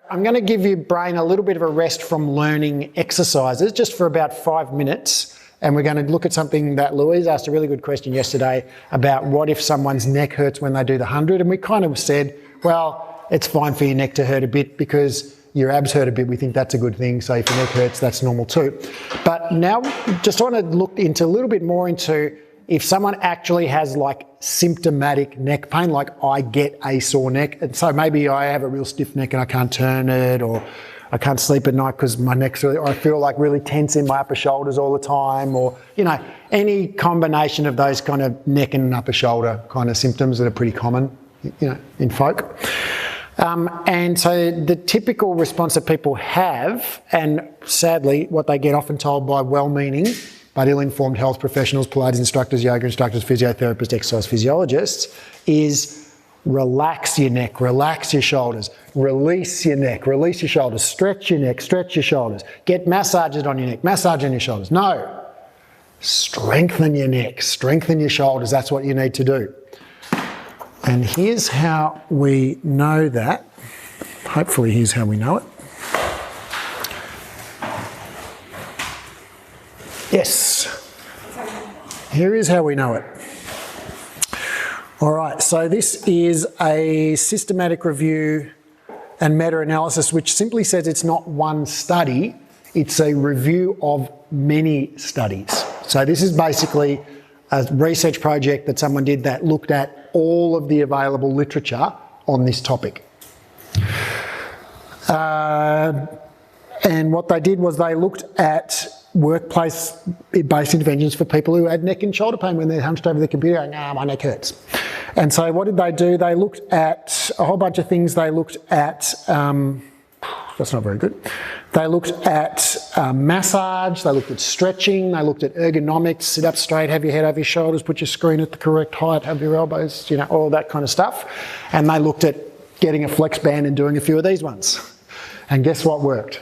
I'm going to give your brain a little bit of a rest from learning exercises just for about 5 minutes. And we're going to look at something that Louise asked a really good question yesterday about what if someone's neck hurts when they do the 100. And we kind of said, well, it's fine for your neck to hurt a bit because your abs hurt a bit. We think that's a good thing. So if your neck hurts, that's normal too. But now just want to look into a little bit more into if someone actually has like symptomatic neck pain, like I get a sore neck, and so maybe I have a real stiff neck and I can't turn it, or I can't sleep at night because my neck's really, or I feel like really tense in my upper shoulders all the time, or, you know, any combination of those kind of neck and upper shoulder kind of symptoms that are pretty common, you know, in folk. And so the typical response that people have, and sadly what they get often told by well-meaning but ill-informed health professionals, Pilates instructors, yoga instructors, physiotherapists, exercise physiologists, is relax your neck, relax your shoulders, release your neck, release your shoulders, stretch your neck, stretch your shoulders, get massages on your neck, massage on your shoulders. No, strengthen your neck, strengthen your shoulders. That's what you need to do. And here's how we know that. Hopefully here's how we know it. Yes, here is how we know it. All right, so this is a systematic review and meta-analysis which simply says it's not one study, it's a review of many studies. So this is basically a research project that someone did that looked at all of the available literature on this topic. And what they did was they looked at workplace-based interventions for people who had neck and shoulder pain when they're hunched over the computer going, my neck hurts. And so what did they do? They looked at a whole bunch of things. They looked at, that's not very good. They looked at massage, they looked at stretching, they looked at ergonomics, sit up straight, have your head over your shoulders, put your screen at the correct height, have your elbows, you know, all that kind of stuff. And they looked at getting a flex band and doing a few of these ones. And guess what worked?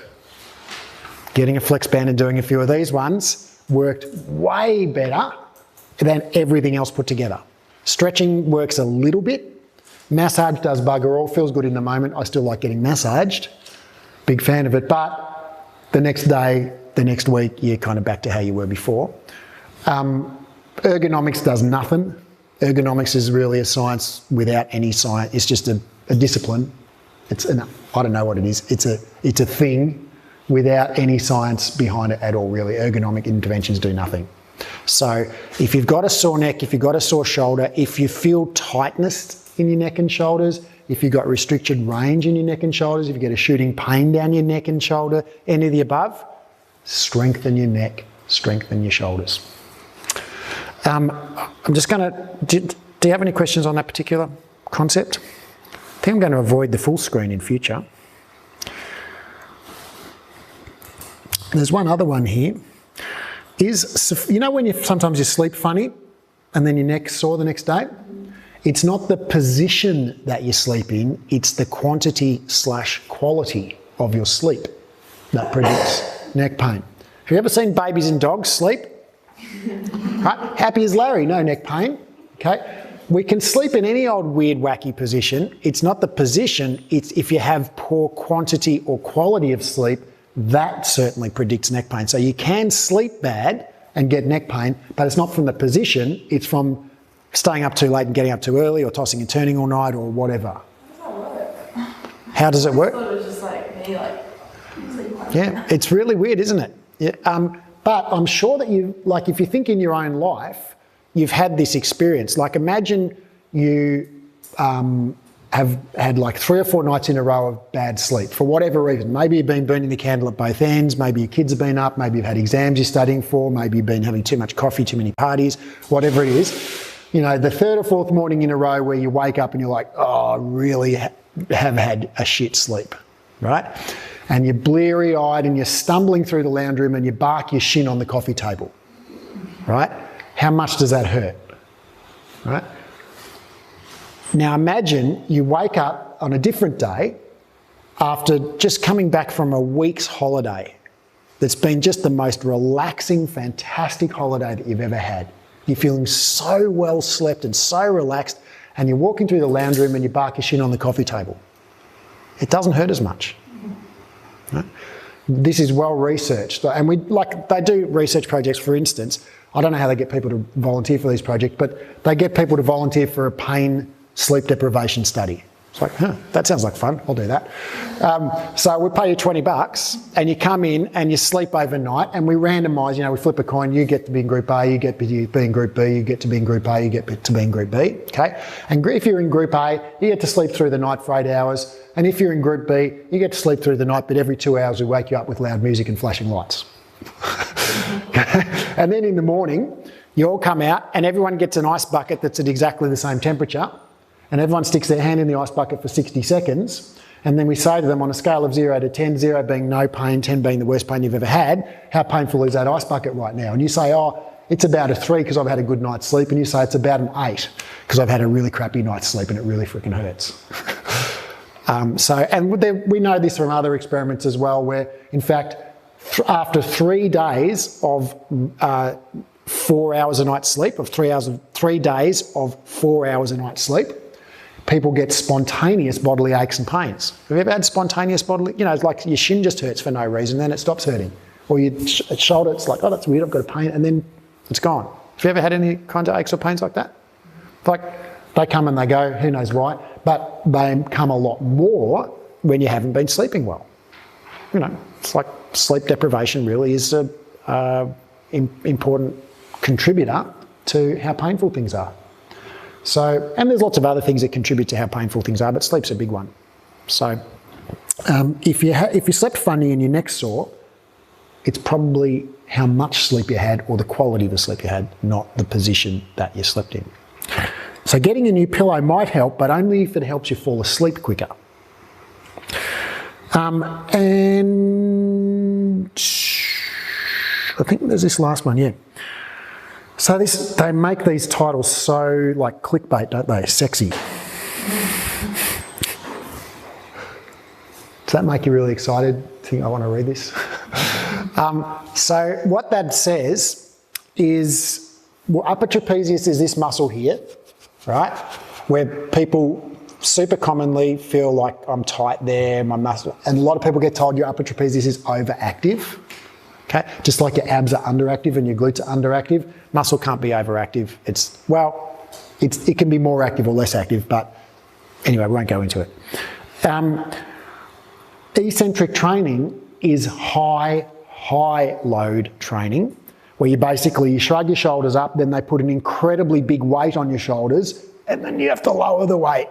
Getting a flex band and doing a few of these ones worked way better than everything else put together. Stretching works a little bit. Massage does bugger all, feels good in the moment. I still like getting massaged. Big fan of it. But the next day, the next week, you're kind of back to how you were before. Ergonomics does nothing. Ergonomics is really a science without any science. It's just a discipline. I don't know what it is. It's a thing without any science behind it at all, really. Ergonomic interventions do nothing. So if you've got a sore neck, if you've got a sore shoulder, if you feel tightness in your neck and shoulders, if you've got restricted range in your neck and shoulders, if you get a shooting pain down your neck and shoulder, any of the above, strengthen your neck, strengthen your shoulders. I'm just going to, do you have any questions on that particular concept? I think I'm going to avoid the full screen in future. There's one other one here. You know when sometimes you sleep funny and then your neck's sore the next day? It's not the position that you sleep in, it's the quantity/quality of your sleep that predicts neck pain. Have you ever seen babies and dogs sleep? Right? Happy as Larry, no neck pain. Okay? We can sleep in any old weird wacky position. It's not the position, it's if you have poor quantity or quality of sleep, that certainly predicts neck pain. So you can sleep bad and get neck pain, but it's not from the position, it's from staying up too late and getting up too early or tossing and turning all night or whatever. How does it work? I thought it was just like me, yeah, it's really weird, isn't it? Yeah. But I'm sure that if you think in your own life, you've had this experience. Like imagine you have had like 3 or 4 nights in a row of bad sleep for whatever reason. Maybe you've been burning the candle at both ends, maybe your kids have been up, maybe you've had exams you're studying for, maybe you've been having too much coffee, too many parties, whatever it is. You know, the 3rd or 4th morning in a row where you wake up and you're like, oh, I really have had a shit sleep, right? And you're bleary-eyed and you're stumbling through the lounge room and you bark your shin on the coffee table, right? How much does that hurt, right? Now imagine you wake up on a different day after just coming back from a week's holiday that's been just the most relaxing, fantastic holiday that you've ever had. You're feeling so well slept and so relaxed, and you're walking through the lounge room and you bark your shin on the coffee table. It doesn't hurt as much. Right? This is well researched, and they do research projects. For instance, I don't know how they get people to volunteer for these projects, but they get people to volunteer for a pain sleep deprivation study. It's like, that sounds like fun, I'll do that. So we pay you $20 and you come in and you sleep overnight and we randomise, we flip a coin, you get to be in Group A, you get to be in Group B, you get to be in Group A, you get to be in Group B, okay? And if you're in Group A, you get to sleep through the night for 8 hours, and if you're in Group B, you get to sleep through the night, but every 2 hours we wake you up with loud music and flashing lights. And then in the morning, you all come out and everyone gets an ice bucket that's at exactly the same temperature, and everyone sticks their hand in the ice bucket for 60 seconds, and then we say to them on a scale of 0 to 10, 0 being no pain, 10 being the worst pain you've ever had, how painful is that ice bucket right now? And you say, oh, it's about a 3 because I've had a good night's sleep, and you say it's about an 8 because I've had a really crappy night's sleep and it really freaking hurts. We know this from other experiments as well, where in fact, after 3 days of 4 hours a night sleep, 3 days of 4 hours a night sleep, people get spontaneous bodily aches and pains. Have you ever had spontaneous bodily, it's like your shin just hurts for no reason, then it stops hurting. Or your shoulder, it's like, oh, that's weird, I've got a pain, and then it's gone. Have you ever had any kinds of aches or pains like that? Like, they come and they go, who knows why, but they come a lot more when you haven't been sleeping well. It's like sleep deprivation really is an important contributor to how painful things are. So, and there's lots of other things that contribute to how painful things are, but sleep's a big one. So, if you slept funny and your neck's sore, it's probably how much sleep you had or the quality of the sleep you had, not the position that you slept in. So getting a new pillow might help, but only if it helps you fall asleep quicker. And I think there's this last one, yeah. So they make these titles so like clickbait, don't they? Sexy. Does that make you really excited? Think I want to read this? So what that says is, upper trapezius is this muscle here, right? Where people super commonly feel like I'm tight there, my muscle, and a lot of people get told your upper trapezius is overactive. Okay, just like your abs are underactive and your glutes are underactive, muscle can't be overactive. It can be more active or less active, but anyway, we won't go into it. Eccentric training is high load training, where you shrug your shoulders up, then they put an incredibly big weight on your shoulders, and then you have to lower the weight,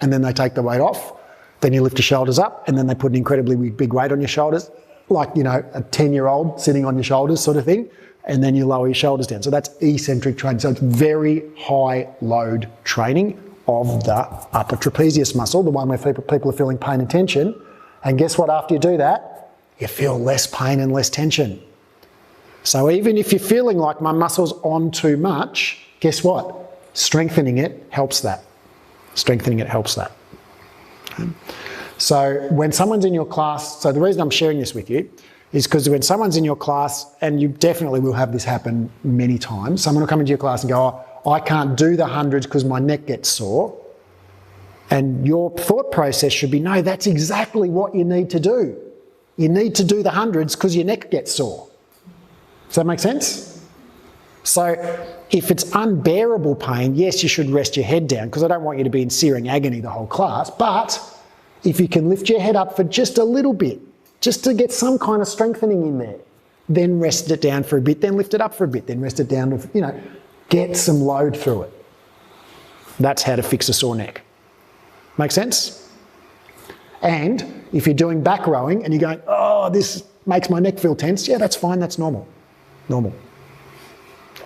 and then they take the weight off, then you lift your shoulders up, and then they put an incredibly big weight on your shoulders, like, a 10-year-old sitting on your shoulders sort of thing, and then you lower your shoulders down. So that's eccentric training. So it's very high load training of the upper trapezius muscle, the one where people are feeling pain and tension. And guess what? After you do that, you feel less pain and less tension. So even if you're feeling like my muscle's on too much, guess what? Strengthening it helps that. Strengthening it helps that. Okay. So when someone's in your class, so the reason I'm sharing this with you is because when someone's in your class, and you definitely will have this happen many times, someone will come into your class and go, oh, I can't do the hundreds because my neck gets sore. And your thought process should be, no, that's exactly what you need to do. You need to do the hundreds because your neck gets sore. Does that make sense? So if it's unbearable pain, yes, you should rest your head down, because I don't want you to be in searing agony the whole class, but if you can lift your head up for just a little bit, just to get some kind of strengthening in there, then rest it down for a bit, then lift it up for a bit, then rest it down, get some load through it. That's how to fix a sore neck. Make sense? And if you're doing back rowing and you're going, oh, this makes my neck feel tense, yeah, that's fine, that's normal. Normal.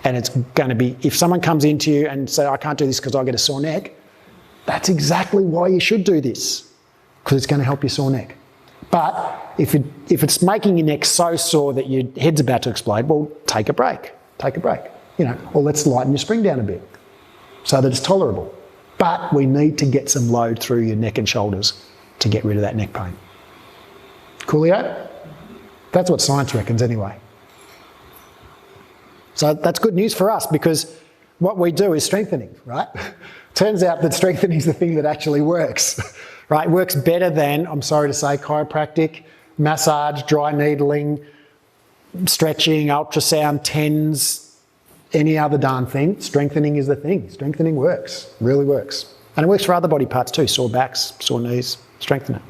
And it's going to be, if someone comes into you and say, I can't do this because I get a sore neck, that's exactly why you should do this, because it's going to help your sore neck. But if it's making your neck so sore that your head's about to explode, well, take a break. Take a break. Or let's lighten your spring down a bit so that it's tolerable. But we need to get some load through your neck and shoulders to get rid of that neck pain. Coolio? That's what science reckons anyway. So that's good news for us, because what we do is strengthening, right? Turns out that strengthening is the thing that actually works, right? It works better than, I'm sorry to say, chiropractic, massage, dry needling, stretching, ultrasound, TENS, any other darn thing. Strengthening is the thing. Strengthening works, really works. And it works for other body parts too, sore backs, sore knees, strengthen it.